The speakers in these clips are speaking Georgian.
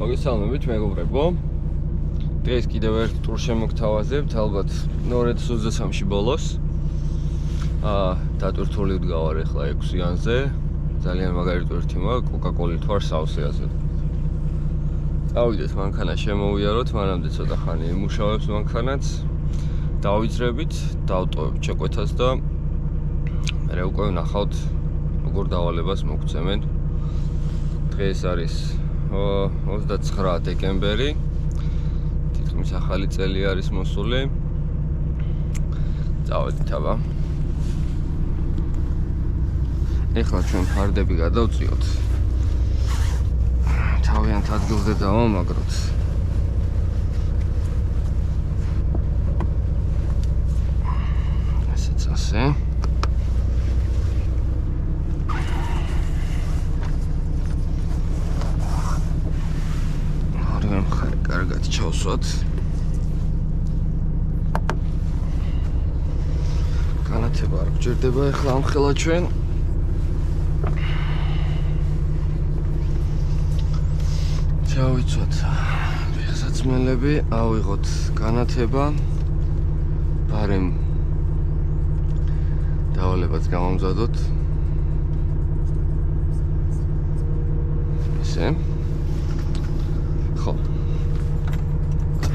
მოგესალმებით მეგობრებო. დღეს კიდევ ერთ ტურს შემოგთავაზებთ, ალბათ 2023-ში ბოლოს. დატვირთული ვდგავარ ახლა 6-იანზე. ძალიან მაგარი ტვირთი მაქვს, კოკაკოლით ვარ სავსეაზე. წავიდეთ მანქანა შემოვიაროთ, მანამდე ცოტა ხანი იმუშავებს მანქანაც. დავიძრებით, დავტოვებთ შეკვეთას და მე უკვე ვნახავთ როგორ დავალებას მოგცემენ. დღეს არის 29 დეკემბერი. თითქმის ახალი წელი არის მოსული. წავედით აბა. ეხლა ჩვენ ფარდები გადავწიოთ. თავიანთ ადგილზე დავამაგროთ. ესეც ასე. კარგად ჩავსვათ. განათება არ გვჭირდება ახლა ამხელა ჩვენ. ჩავიცვათ ფეხსაცმელები, ავიღოთ განათება. ბარემ დავალებაც გამომზადოთ. ესე. ხო.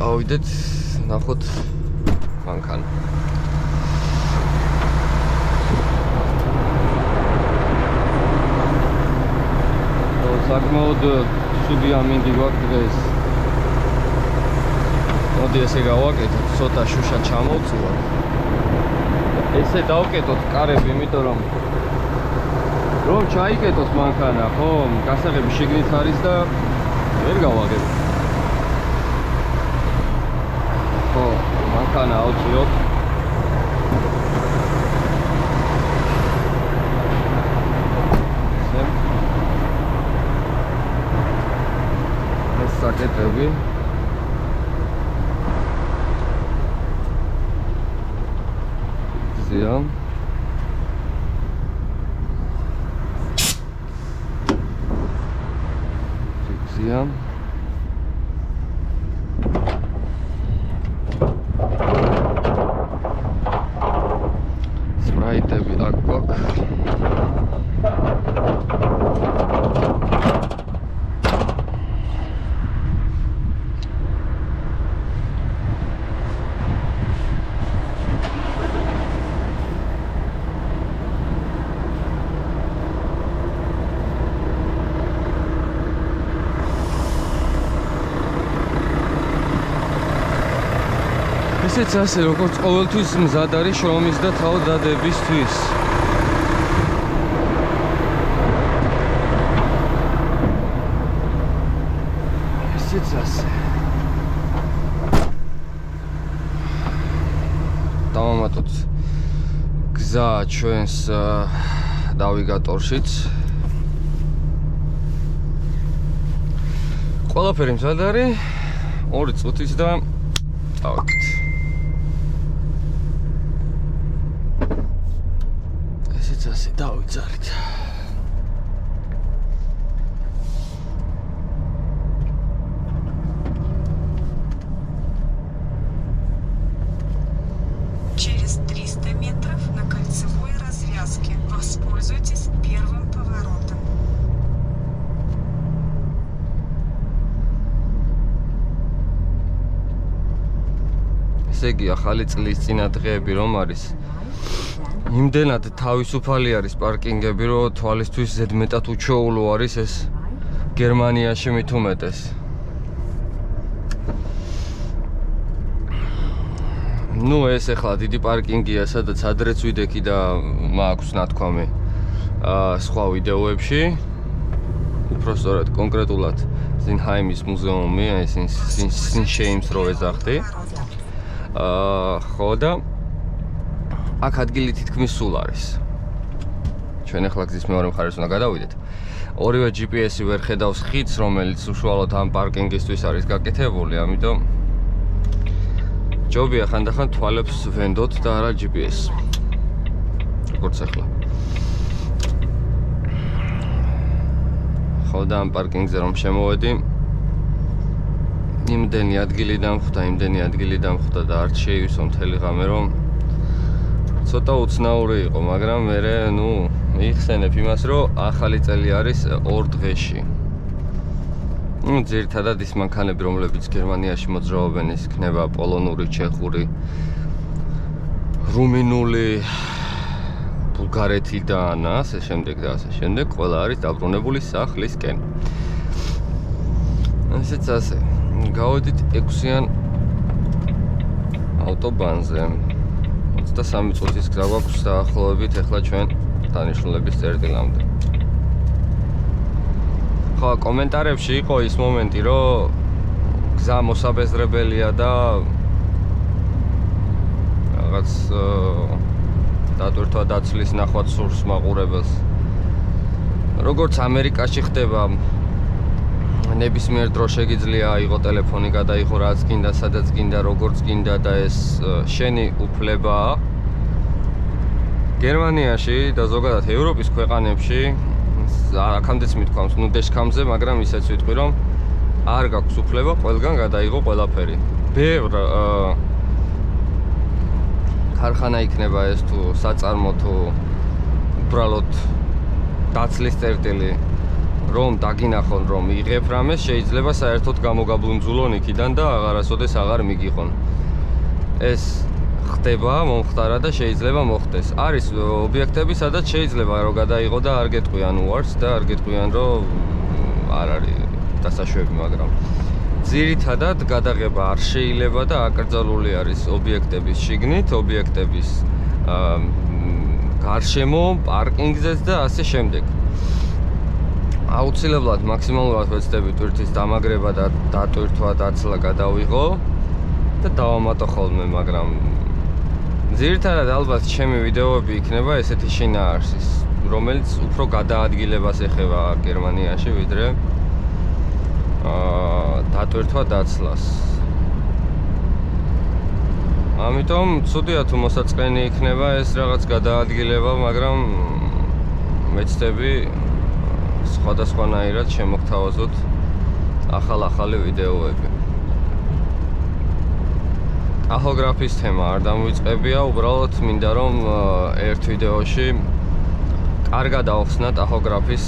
ავიდეთ, ნახოთ მანქანა. საკმაოდ ცუდი ამინდი გვაქვს დღეს. მოდი ესე გავაკეთოთ, ცოტა შუშა ჩამოვწუვათ. ესე დავკეტოთ კარები, იმიტომ რომ ჩაიკეტოს მანქანა, ხო? გასაღები შიგნით არის და ვერ გავაგებ. ხო, მანქანა ავწიოთ. ეს საკეტები. ზია. ზია. Sprite-ები აქ გვაქვს. ესეც ასე როგორც ყოველთვის მზად არის შრომის და თავდადებისთვის. ესეც ასე. დავამატოთ გზა ჩვენს ნავიგატორშიც. ყველაფერი მზად არის. 2 წუთის და წავედით. ასე დავიძარით. Через 300 метров на кольцевой развязке воспользуйтесь первым поворотом. ესე იგი ახალი წლის წინა დღეები რომ არის. იმდენად თავისუფალი არის პარკინგები, რომ თვალისთვის ზედმეტად უჩვეულო არის ეს გერმანიაში მით უმეტეს. ნუ ეს ახლა დიდი პარკინგია, სადაც ადრეც ვიდექი და მაქვს ნათქვამი სხვა ვიდეოებში. უпроსტორად კონკრეტულად ზინჰაიმის მუზეუმი, ეს სინშეიმს რო ეძახდი. ხო და აქ ადგილი თითქმის სულ არის. ჩვენ ახლა გზის მეორე მხარეს უნდა გადავიდეთ. ორივე GPS-ი ვერ ხედავს ხიდს, რომელიც უშუალოდ ამ პარკინგისთვის არის გაკეთებული, ამიტომ ჯობია ხანდახან თვალებს ვენდოთ და არა GPS. როგორც ახლა. ხო და ამ პარკინგზე რომ შემოვედი, იმდენი ადგილი დამხვდა და არც შეივისო მთელი ღამე, რომ ცოტა უცნაური იყო, მაგრამ მერე, იხსენებ იმას, რომ ახალი წელი არის 2 დღეში. ძირითადად ის მანქანები, რომლებიც გერმანიაში მოძრაობენ, ის იქნება პოლონური, ჩეხური, რუმინული, ბულგარეთიდან, ასე შემდეგ და ასე შემდეგ, ყველა არის დაბრუნებული სახლისკენ. ესეც ასე. გავედით 6-იან ავტობანზე. 23 წუთის გზა გვაქვს დაახლოებით ახლა ჩვენ დანიშნულების წერტილამდე. ხო, კომენტარებში იყო ის მომენტი, რომ გზა მოსაბეზრებელია და რაღაც დატვირთვა დაცლის ნახვაც სურს მაყურებელს. როგორც ამერიკაში ხდება, ნებისმიერ დრო შეგიძლია აიღო ტელეფონი, გადაიღო რაც გინდა, სადაც გინდა, როგორც გინდა და ეს შენი უფლებაა. გერმანიაში და ზოგადად ევროპის ქვეყანებში აქამდეც მithქვამს, დეშქამზე, მაგრამ ისეც ვიტყვი, რომ არ გაქვს უფლება ყველგან გადაიღო ყველაფერი. ბევრ ქარხანა იქნება ეს თუ საწარმო თუ უბრალოდ დაცლის წერტილი, რომ დაგინახონ, რომ იღებ რამეს, შეიძლება საერთოდ გამოგაბუნძულონ იქიდან და აღარასოდეს აღარ მიგიხონ. ეს ხდება მომხდარა და შეიძლება მოხდეს. არის ობიექტები, სადაც შეიძლება რომ გადაიღო და არ გეტყვიან უარს და არ გეტყვიან, რომ არ არის დასაშვები, მაგრამ ძირითადად გადაღება არ შეიძლება და აკრძალული არის ობიექტების შიგნით, ობიექტების გარშემო, პარკინგზეც და ასე შემდეგ. აუცილებლად მაქსიმალურად ვეცდები ტვირთის დამაგრება და დატვირთვა დაცლა გადავიღო და დავამატო ხოლმე, მაგრამ ძირითადად ალბათ ჩემი ვიდეოები იქნება ესეთი შინაარსის, რომელიც უფრო გადაადგილებას ეხება გერმანიაში, ვიდრე დატვირთვა დაცლას. ამიტომ ცუდია თუ მოსაწყენი იქნება ეს რაღაც გადაადგილება, მაგრამ მეცდები სხვადასხვანაირად შემოგთავაზოთ ახალ-ახალი ვიდეოები. ტახოგრაფის თემა არ დამოვიწყებია, უბრალოდ მინდა რომ ერთ ვიდეოში კარგად ავხსნა ტახოგრაფის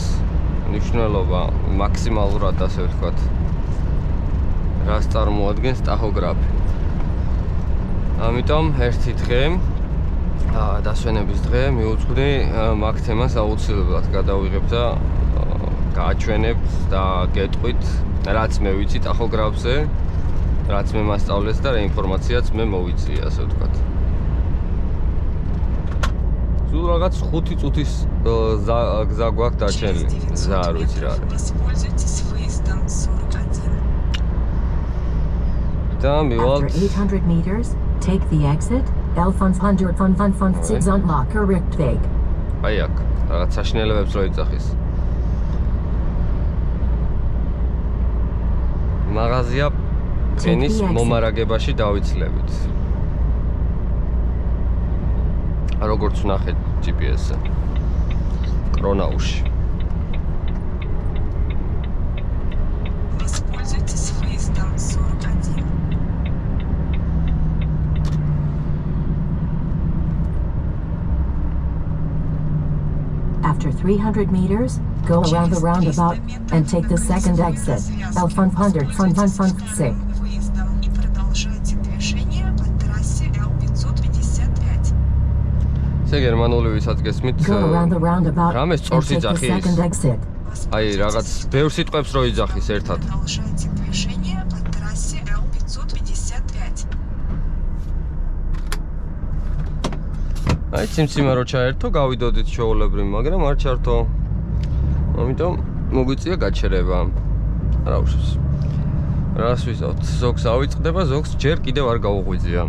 მნიშვნელობა, მაქსიმალურად ასე ვთქვათ. რას წარმოადგენს ტახოგრაფი. ამიტომ ერთი დღე, დასვენების დღე მივუძღვნი მაგ თემას აუცილებლად გადავიღებ და გააჩვენებთ და გეტყვით, რაც მე ვიცი ტახოგრაფზე, რაც მე მასწავლეს და რა ინფორმაციაც მე მოვიწია, ასე ვთქვათ. სულ რაღაც 5 წუთის გზა გვაქვს დარჩენილი. გზა არ ვიცი რა არის. და მივალთ 800 meters, take the exit, L500 unlock a Richtweg. აი აქ, რაღაც საშინელებებს რო იძახის. მაღაზია ენის მომარაგებაში დავიცლებით. როგორც ვნახეთ GPS-ზე. კრონაუში. Воспользуйтесь выездом 41. After 300 meters, go around the roundabout and take the second exit, L500. Выездом и продолжайте движение по трассе L555. ესე გერმანული ვისაც გესმით, Go around the roundabout რამეს and წორს take the იძახის. second exit. აი რაღაც ბევრ სიტყვებს რო იძახის ერთად. Продолжайте движение по трассе L555. აი ციმციმა რო ჩაერთო, გავიდოდით ჩვეულებრივ, მაგრამ არ ჩართო. ამიტომ მოგვიწია გაჩერება. რა უშავს. რას ვიზავთ? ზოგს ავიწყდება, ზოგს ჯერ კიდევ არ გაუღვიძია.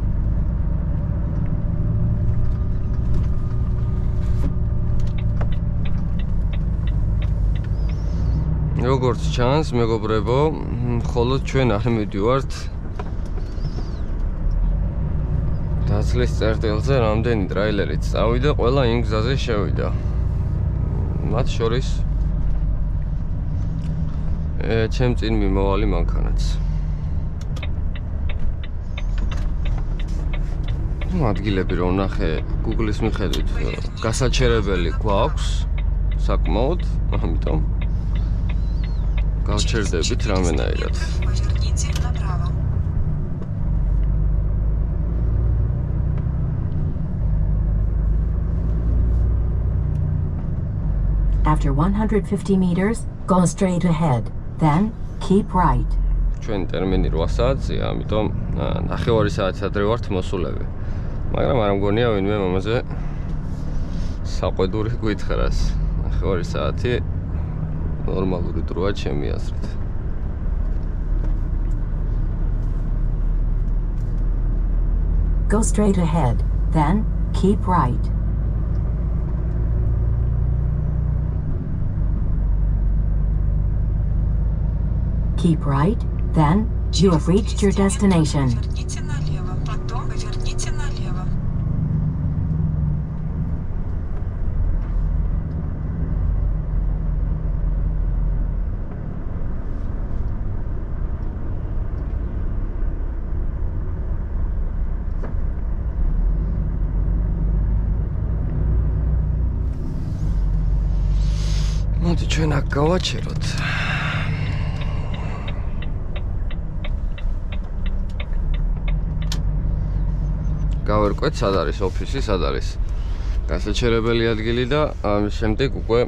როგორც ჩანს, მეგობრებო, მხოლოდ ჩვენ არ მივდივართ დაცლის წერტილზე, რამდენი ტრაილერით წავიდა, ყველა იმ გზაზე შევიდა. მათ შორის ჩემ წინ მიმავალი მანქანაც. ადგილები რომ ნახე Google-ის მიხედვით გასაჩერებელი გვაქვს საკმაოდ, ამიტომ გავჩერდებით რამენაირად. Поверните направо. After 150 meters, go straight ahead. Then, keep right. ჩვენ ტერმინი 8 საათია, ამიტომ 9 საათის ადრე ვართ მოსულები. მაგრამ არ მგონია ვინმე მომაზე საყვედური გითხრას. 9 საათი ნორმალური დროა ჩემი აზრით. Go straight ahead. Then, keep right. Keep right. Then, you have reached your destination. Поверните налево, потом поверните налево. მოდი ჩვენ აქ გავაჩეროთ. გავერკვეთ, სად არის ოფისი, სად არის გასაჩერებელი ადგილი და ამის შემდეგ უკვე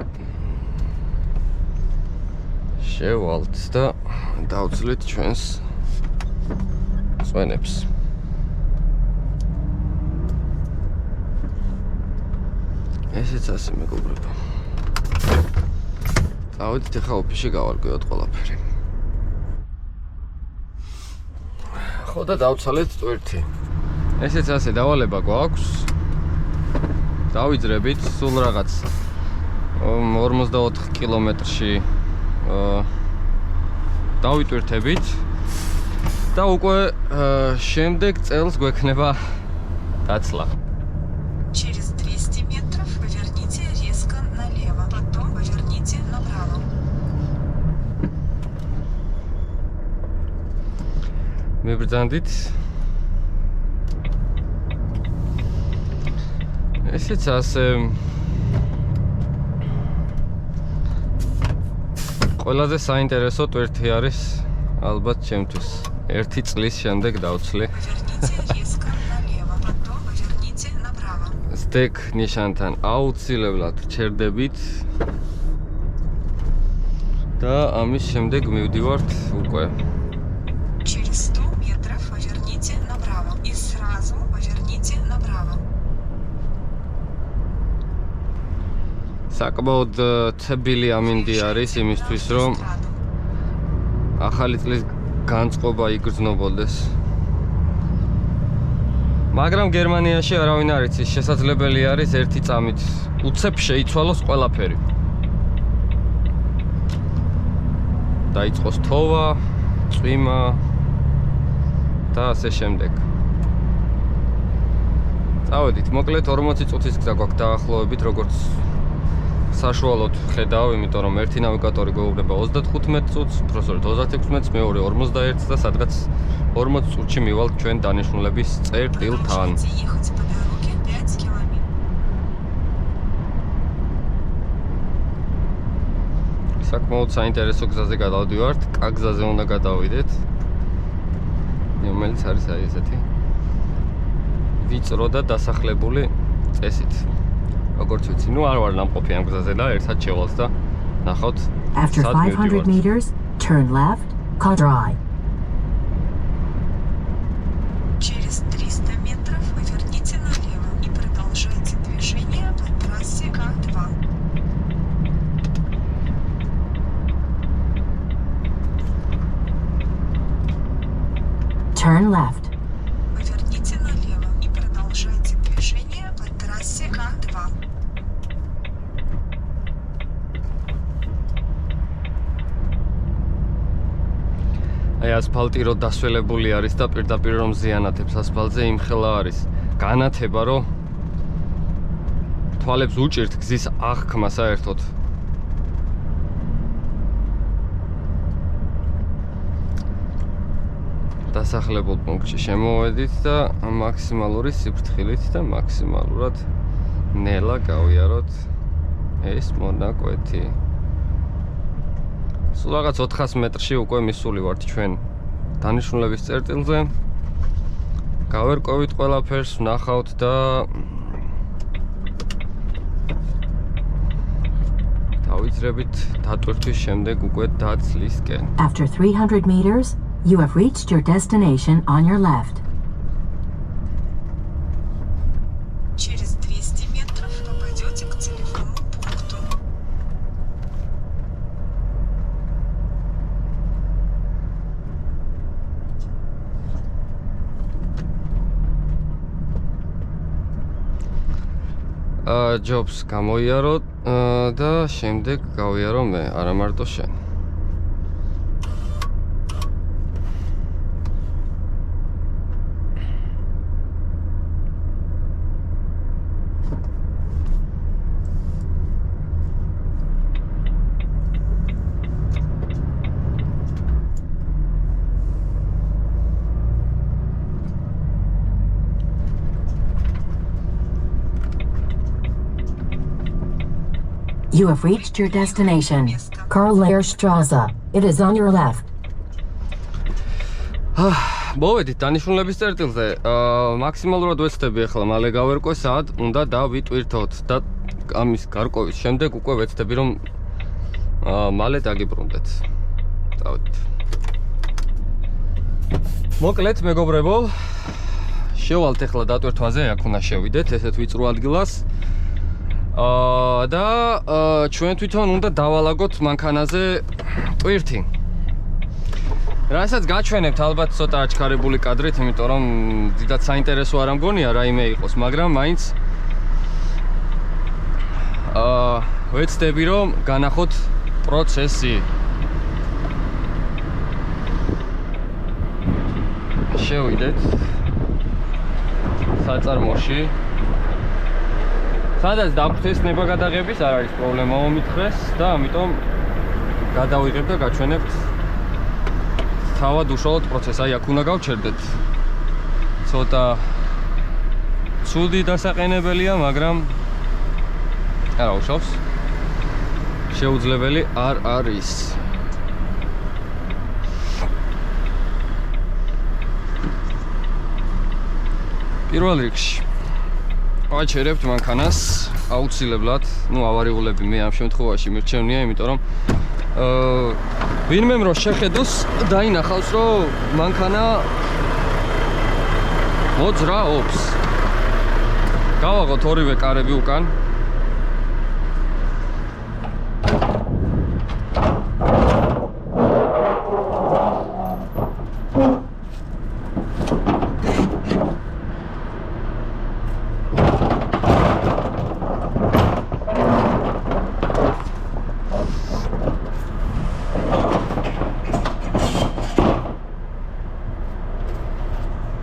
შევალთ და დავცლით ჩვენს წვენებს. ესეც ასე მეგობრებო. დავიდით ახლა ოფისში გავარკვევთ ყველაფერი. ხო და დავცალეთ ტვირთი. ესეც ასე დავალება გვაქვს. დავიძრებით სულ რაღაც 44 კილომეტრში დავიტვირთებით და უკვე შემდეგ წელს გვექნება დაცლა. Через 200 метров поверните резко налево, потом поверните направо. მიბრძანდით. ესეც ასე ყველაზე საინტერესო ტვირთი არის ალბათ ჩემთვის. 1 წლის შემდეგ დავცლი. Поверните резко налево, потом поверните направо. სტეკ ნიშანთან აუცილებლად ჩერდებით და ამის შემდეგ მივდივართ უკვე Через 100 метров поверните направо и сразу поверните направо. საკმაოდ თბილი ამინდი არის იმისთვის, რომ ახალი წლის განწყობა იგრძნობოდეს. მაგრამ გერმანიაში არავინ არ იცის, შესაძლებელი არის 1 წამით უცებ შეიცვალოს ყველაფერი. დაიწყოს თოვა, წვიმა და ასე შემდეგ. წავედით, მოკლედ 40 წუთის გზა გვაქვს დაახლოებით, როგორც საშუალოდ ხედავ, იმიტომ რომ ერთი ნავიგატორი გვეუბნება 35 წუთს, უпроსორეთ 36, მეორე 41 და სადღაც 40 წუთში მივალთ ჩვენ დანიშნულების წერტილთან. Продолжайте ехать по дороге 5 километров. საკმაოდ საინტერესო გზაზე გადავდივართ, კაგზაზე უნდა გადავიდეთ. რომელიც არის აი ესეთი ვიწრო და დასახლებული წესით. როგორც ვიცი, ნუ არ ვარ ნამყოფი ამ გზაზე და ერთად შევალთ და ნახავთ. After 500 meters, turn left, cut right. Через 300 метров поверните налево и продолжайте движение по трассе К2. Turn left. Поверните налево и продолжайте движение по трассе К2. აი ასფალტი რო დასველებული არის და პირდაპირ რომ ზიანათებს ასფალტზე იმხელა არის განათება რომ თვალებს უჭირთ გზის აღქმა საერთოდ. და დასახლებულ პუნქტში შემოვედით და მაქსიმალური სიფრთხილით და მაქსიმალურად ნელა გავიაროთ ეს მონაკვეთი. სულ რაღაც 400 მეტრში უკვე მისული ვართ ჩვენ დანიშნულების წერტილზე. გავერკვევით ყველაფერს, ვნახავთ და დავიძრებით დატვირთვის შემდეგ უკვე დაცლისკენ. After 300 meters, you have reached your destination on your left. Через 200 метров попадете к целевому пункту. ჯობს გამოიარო და შემდეგ გავიარო მე, არა მარტო შენ. You have reached your destination, Karl-Lehrstraße. It is on your left. მოვედით დანიშნულების წერტილზე. მაქსიმალურად ვეცდები ახლა მალე გავერკვე სად უნდა დავიტვირთოთ და ამის გარკვევის შემდეგ უკვე ვეცდები რომ მალე დაგიბრუნდეთ. დავით. მოკლედ მეგობრებო, შევალთ ახლა დატვირთვაზე, აქ უნდა შევიდეთ ესეთ ვიწრო ადგილას. და ჩვენ თვითონ უნდა დავალაგოთ მანქანაზე ტვირთი. რასაც გაჩვენებთ ალბათ ცოტა აჩქარებული კადრით, იმიტომ რომ დიდად საინტერესო არ ამგონია რაიმე იყოს, მაგრამ მაინც ვეცდები რომ განახოთ პროცესი. შევიდეთ საწარმოში. სადაც დაგვწეს ნებაგადაღების არ არის პრობლემა მომითხრეს და ამიტომ გადავიღებ და გაჩვენებთ თავად უშუალოდ პროცესს. აი აქ უნდა გავჩერდეთ. ცოტა ცუდი დასაყენებელია, მაგრამ არა უშავს. შეუძლებელი არ არის. პირველ რიგში ვაჩერებთ მანქანას აუცილებლად, ავარიულები მე ამ შემთხვევაში მირჩევნია, იმიტომ რომ ვინმემ რო შეხედოს დაინახავს რომ მანქანა მოძრაობს. გავაღოთ ორივე კარები უკან.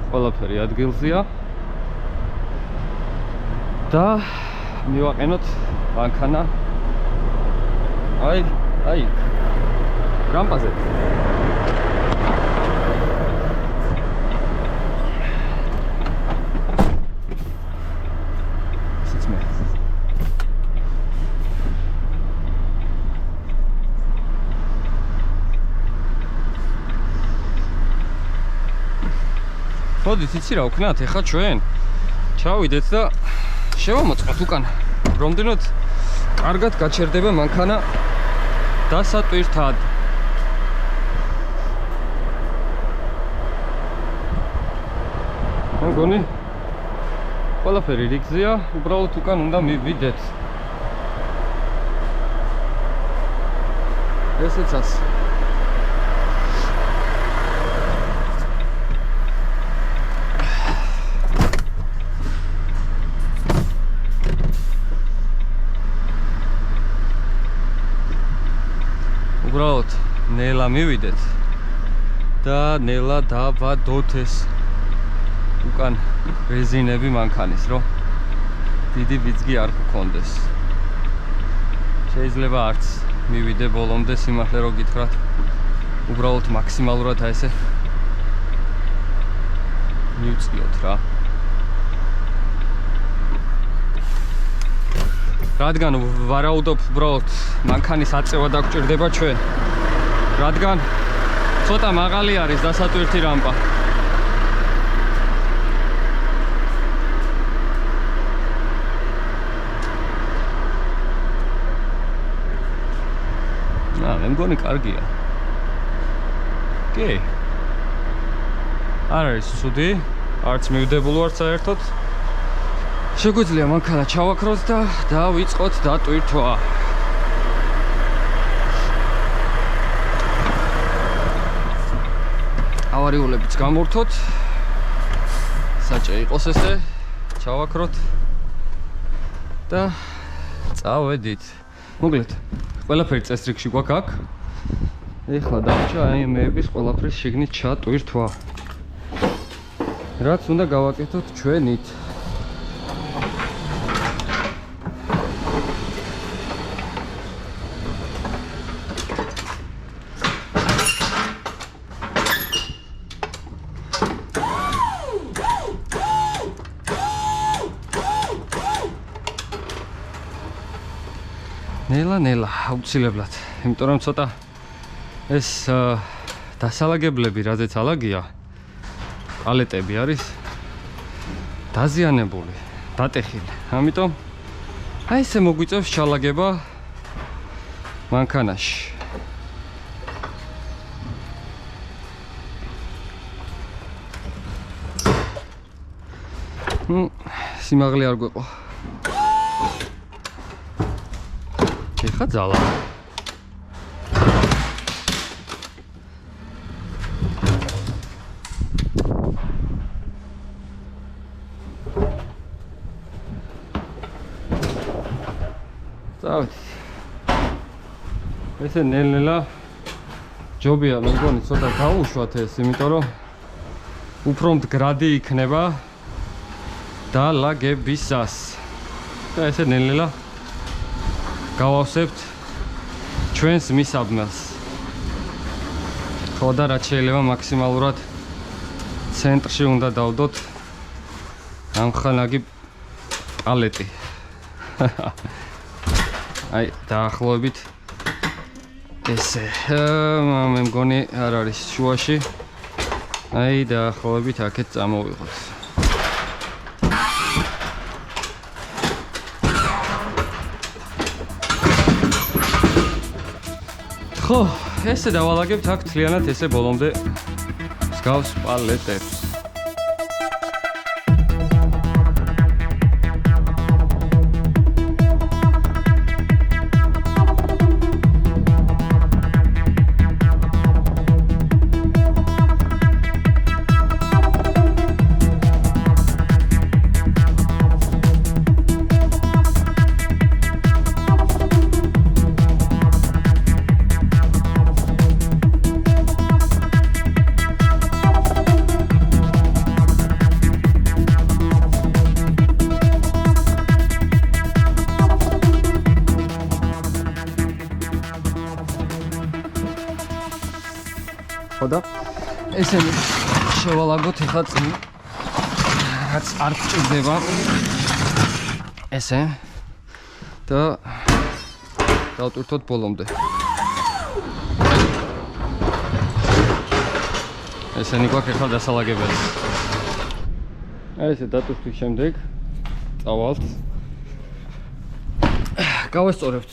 ყველაფერი ადგილზეა და მივაყენოთ მანქანა აი რამპაზე. მოდით იცი რა ვქნათ ეხა ჩვენ ჩავიდეთ და შევამოწყოთ უკან რომდენად კარგად გაჩერდება მანქანა დასატვირთად. მგონი ყველაფერი რიგზეა, უბრალოდ უკან უნდა მივიდეთ. ესეც ასე. უბრალოდ ნელა მივიდეთ და ნელა დავადოთ ეს უკან რეზინები მანქანის, რომ დიდი ბიძგი არ გქონდეს. შეიძლება არც მივიდე ბოლომდე, სიმართლე რომ გითხრათ, უბრალოდ მაქსიმალურად აი ესე მივწიოთ რა. რადგან ვარაუდობ უბრალოდ მანქანის აწევა დაგჭირდება ჩვენ. რადგან ცოტა მაღალი არის დასატვირთი რამპა. მე მგონი კარგია. კი. არ არის ცუდი, არც მივდებული ვარ საერთოდ. შეგვიძლია მანქანა ჩავაქროთ და დავიწყოთ დატვირთვა. ავარიულებიც გამორთოთ. საჭე იყოს ესე, ჩავაქროთ და წავედით. მოკლედ, ყველაფერი წესრიგში გვაქვს აქ. ეხლა დარჩა აი მეების ყველაფრის შიგნით ჩატვირთვა. რაც უნდა გავაკეთოთ ჩვენით. ნელა აუცილებლად, იმიტომ რომ ცოტა ეს დასალაგებლები, რაზეც ალაგია, პალეტები არის დაზიანებული, დატეხილი. ამიტომ აი ესე მოგვიწევს ჩალაგება მანქანაში. სიმაღლე არ გვეყო. ეხა ძალა. ესე ნელ-ნელა ჯობია მე მგონი ცოტა გავუშვათ ეს, იმიტომ რომ უფრო მდგრადი იქნება დალაგებისას. და ესე ნელ-ნელა გავავსებთ ჩვენს მისაბმელს. ხო და რაც შეიძლება მაქსიმალურად ცენტრში უნდა დავდოთ ამხანაგი პალეტი. აი დაახლოებით ესე. მე მგონი არ არის შუაში. აი დაახლოებით აქეთ წამოვიღოთ. ხო, ესე დავალაგებთ აქ თლიანად ესე ბოლომდე მსგავს პალეტებს. და ესენი შევალაგოთ ეხლა წინ, რაც არ გჭირდება ესე და დავტვირთოთ ბოლომდე. ესენი გვაქვს ეხლა დასალაგებელი. ესე დატვირთვის შემდეგ წავალთ. გავესწორებთ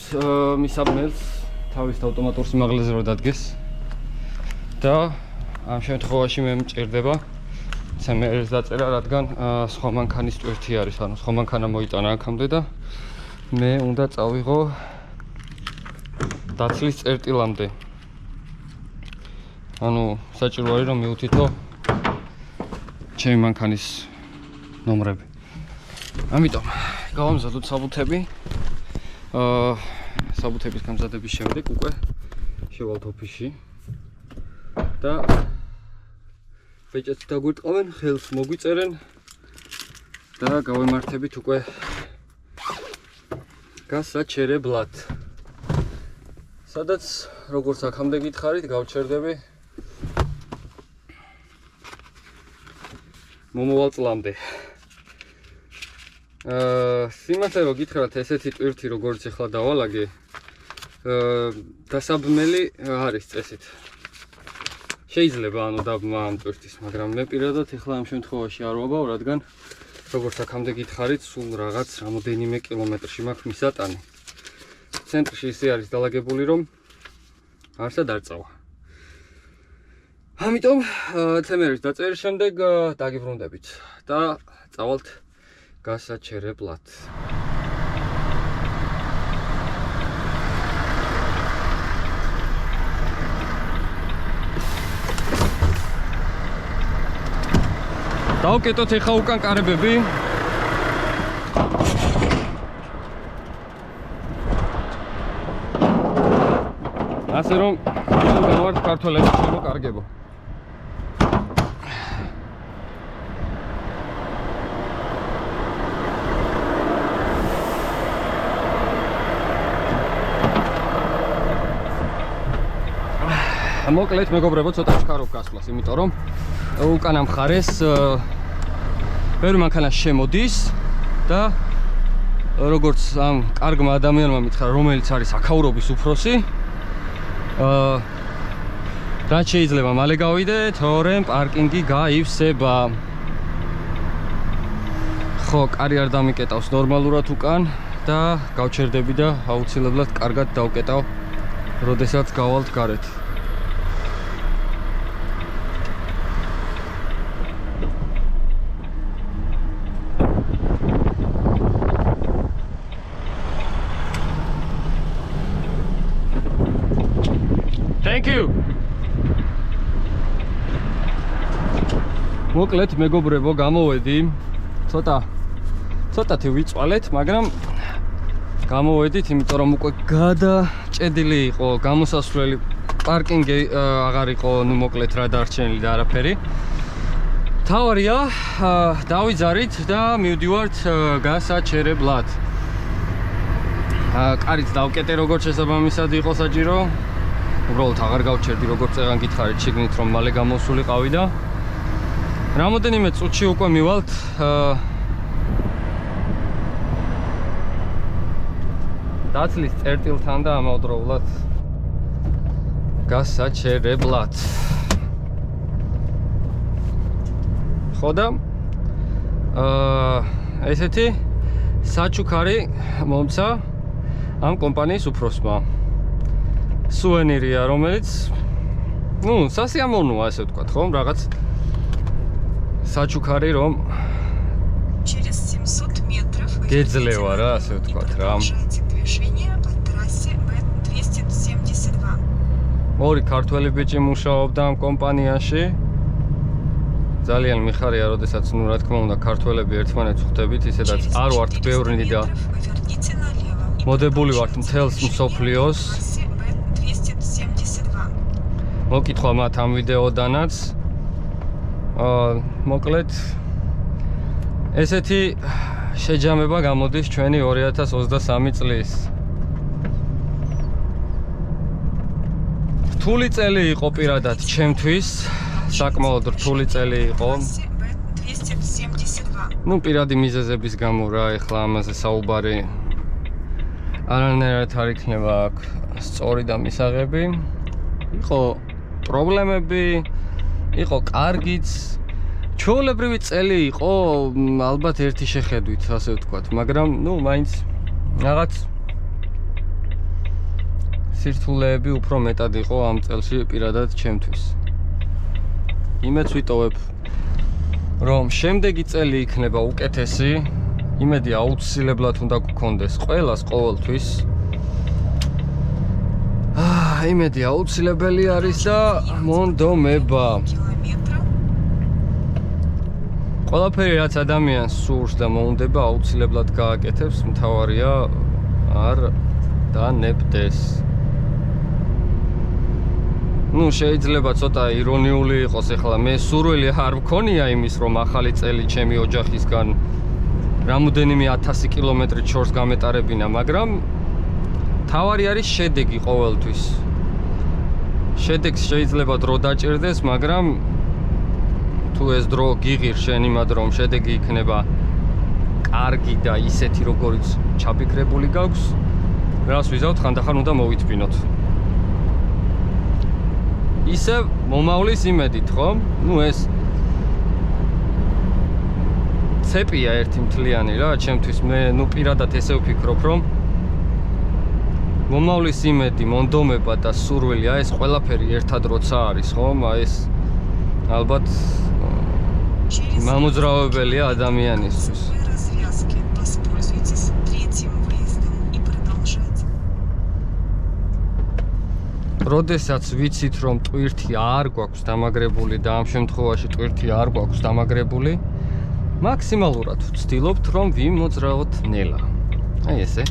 მისაბმელს თავის ავტომატურ სიმაღლეზე რომ დადგეს. და ამ შემთხვევაში მე მჭირდება CMR-ის დაწერა, რადგან სხვა მანქანის ტვირთი არის, ანუ სხვა მანქანა მოიტანა აქამდე და მე უნდა წავიღო დაცლის წერტილამდე. ანუ საჭირო არის რომ მივუთითო ჩემი მანქანის ნომრები. ამიტომ გავამზადოთ საბუთები. საბუთების გამზადების შემდეგ უკვე შევალთ ოფისში. და ბეჭედს დაგვირტყავენ, ხელს მოგვიწერენ და გავემართებით უკვე გასაჩერებლად. სადაც როგორც აქამდე გითხარით, გავჩერდები მომავალ წლამდე. სიმართლე რომ გითხრათ, ესეთი ტვირთი როგორც ახლა დავალაგე, დასაბმელი არის წესით. შეიძლება ანუ დაბმა ამ ტვირთის, მაგრამ მე პირადად ახლა ამ შემთხვევაში არ ვაბავ, რადგან როგორც აქამდე გითხარით, სულ რაღაც რამოდენიმე კილომეტრში მაქვს მისატანი. ცენტრში ისე არის დალაგებული, რომ არსად არ წავა. ამიტომ თემერის დაწერის შემდეგ დაგიბრუნდებით და წავალთ გასაჩერებლად. დავკეტოთ ეხა უკან კარებები. ასე რომ ვარ ქართველები შემოკარგებო. მოკლედ მეგობრებო, ცოტა ჩქარობ გასვლას, იმიტომ რომ უკან ამ მხარეს ბევრი მანქანა შემოდის და როგორც ამ კარგმა ადამიანმა მითხრა, რომელიც არის აქაურობის უფროსი, რაც შეიძლება მალე გავიდე, თორემ პარკინგი გაივსება. ხო, კარი არ დამიკეტავს ნორმალურად უკან და გავჩერდები და აუცილებლად კარგად დავკეტავ, როდესაც გავალთ გარეთ. Thank you. მოკლედ მეგობრებო, გამოვედი. ცოტათი ვიწვალეთ, მაგრამ გამოვედით, იმიტომ რომ უკვე გადაჭედილი იყო გამოსასვლელი, პარკინგი აღარ იყო, ნუ მოკლედ რა დარჩენილი და არაფერი. თავარია, დავიძარით და მივდივართ გასაჩერებლად. კარით დავკეტე, როგორც შესაბამისად იყო საჭირო. უბრალოდ აღარ გავჩერდი, როგორც წეგან გითხარით, შეგნით რომ მალე გამოსულიყავი და რამოდენიმე წუთში უკვე მივალთ დაცლის წერტილთან და ამავდროულად გასაჩერებლად. ხო და ესეთი საჩუქარი მომცა ამ კომპანიის უფროსმა. სუვენირია, რომელიც სასიამოვნოა, ასე ვთქვათ, ხომ, რაღაც საჩუქარი, რომ Через 700 метров გეძლევა რა, ასე ვთქვათ რა. движение по трассе Б-272. ორი ქართველი ბიჭი მუშაობდა ამ კომპანიაში. ძალიან მიხარია, როდესაც რა თქმა უნდა ქართველები ერთმანეთს ხვდებით, ისედაც არ ვართ ბევრი და მოდებული ვართ მთელს მსოფლიოს. მოკითხვა მათ ამ ვიდეოდანაც. მოკლედ ესეთი შეჯამება გამოდის ჩვენი 2023 წლის. რთული წელი იყო პირადად ჩემთვის, საკმაოდ რთული წელი იყო. ნუ პირადი მიზეზების გამო რა, ეხლა ამაზე საუბარი არანაირად არ იქნება აქ სწორი და მისაღები. იყო პრობლემები, იყო კარგიც, ჩვეულებრივი წელი იყო, ალბათ ერთი შეხედვით, ასე ვთქვათ, მაგრამ მაინც რაღაც სირთულეები უფრო მეტად იყო ამ წელში პირადად ჩემთვის. იმედს ვიტოვებ, რომ შემდეგი წელი იქნება უკეთესი, იმედი აუცილებლად უნდა გქონდეს ყველას ყოველთვის. იმედი აუცილებელი არის და მონდომება. ყველაფერი რაც ადამიანს სურს და მოუნდება აუცილებლად გააკეთებს, მთავარია არ დანებდეს. შეიძლება ცოტა ირონიული იყოს, ეხლა მე სურვილი არ მქონია იმის, რომ ახალი წელი ჩემი ოჯახისგან რამოდენიმე 1000 კილომეტრით შორს გამეტარებინა, მაგრამ თავარი არის შედეგი ყოველთვის. შედეგს შეიძლება დრო დაჭირდეს, მაგრამ თუ ეს დრო გიღირ შენ იმად რომ შედეგი იქნება კარგი და ისეთი როგორიც ჩაფიქრებული გაქვს, რას ვიზავთ ხანდახან უნდა მოვითბინოთ. ისევ მომავლის იმედით, ხო? ნუ ეს ცეპია ერთი მთლიანი რა, ჩემთვის მე ნუ პირადად ესე ვფიქრობ, რომ მომავლის იმედი, მონდომება და სურვილი, ეს ყველაფერი ერთად როცა არის, ხო? ეს ალბათ მამოძრავებელია ადამიანისთვის. როდესაც ვიცით, რომ ტვირთი არ გვაქვს დამაგრებული და ამ შემთხვევაში ტვირთი არ გვაქვს დამაგრებული, მაქსიმალურად ვცდილობთ, რომ ვიმოძრავოთ ნელა. აი ესე.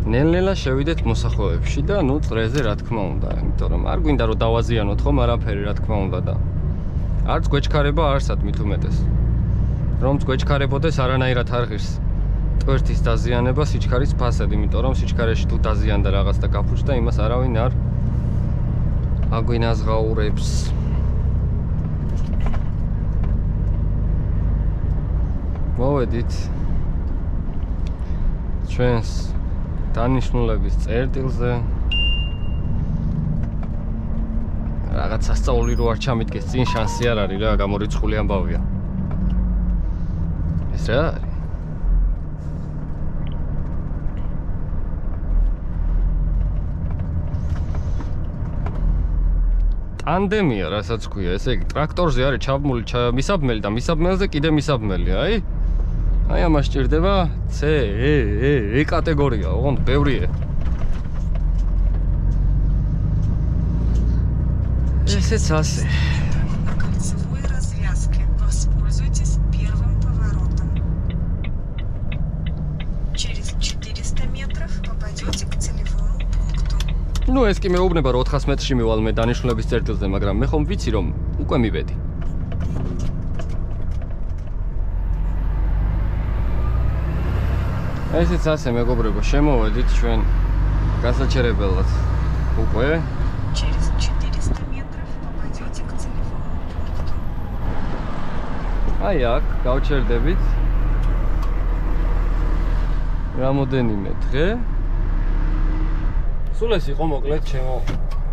ნელ-ნელა შევიდეთ მოსახვეებში და ნუ წრეზე რა თქმა უნდა, იმიტომ რომ არ გვინდა რომ დავაზიანოთ ხომ არაფერი რა თქმა უნდა და არც გვეჩქარება არსად მით უმეტეს. რომც გვეჩქარებოდეს არანაირად არ ღირს ტვირთის დაზიანება სიჩქარის ფასად, იმიტომ რომ სიჩქარეში თუ დაზიანდა რაღაც და გაფუჭდა, იმას არავინ არ აგვინაზღაურებს. მოვედით ჩვენს დანიშნულების წერტილზე. რაღაც სასწაული რო არ ჩამიდგეს წინ, შანსი არ არის რა, გამორიცხული ამბავია. ეს რა არის? ტანდემია, რასაც ქვია, ესე იგი, ტრაქტორზე არის ჩაბმული მისაბმელი და მისაბმელზე კიდე მისაბმელი, აი? აი ამას სჭირდება C, E კატეგორია, ოღონდ ბევრია. ესეც ასე. На кольцевой развязке воспользуйтесь первым поворотом. Через 400 метров попадете к целевому пункту. Ну, ეს კი მეუბნება რომ 400 მეტრში მივალ მე დანიშნულების წერტილზე, მაგრამ მე ხომ ვიცი რომ უკვე მივედი. ესეც ასე მეგობრებო, შემოვედით ჩვენ გასაჩერებელად უკვე. Через 400 метров попадете к целевому пункту. აი აქ გავჩერდებით. რამოდენიმე დღე. სულ ეს იყო მოკლედ ჩემო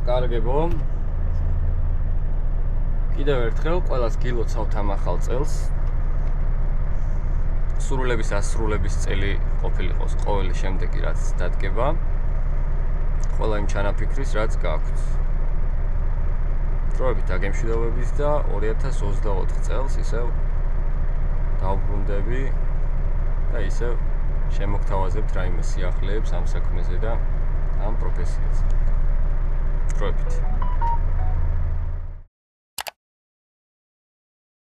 კარგებო. კიდევ ერთხელ ყველას გილოცავთ ამ ახალ წელს. სრულების ასრულების წელი ყოფილიყოს ყოველი შემდეგი რაც დადგება. ყველა იმ ჩანაფიქრის რაც გაქვთ. დროებით აგემშვიდობების და 2024 წელს ისევ დავბრუნდები და ისევ შემოგთავაზებთ რაიმე სიახლეებს ამ საქმეზე და ამ პროფესიაზე. დროებით.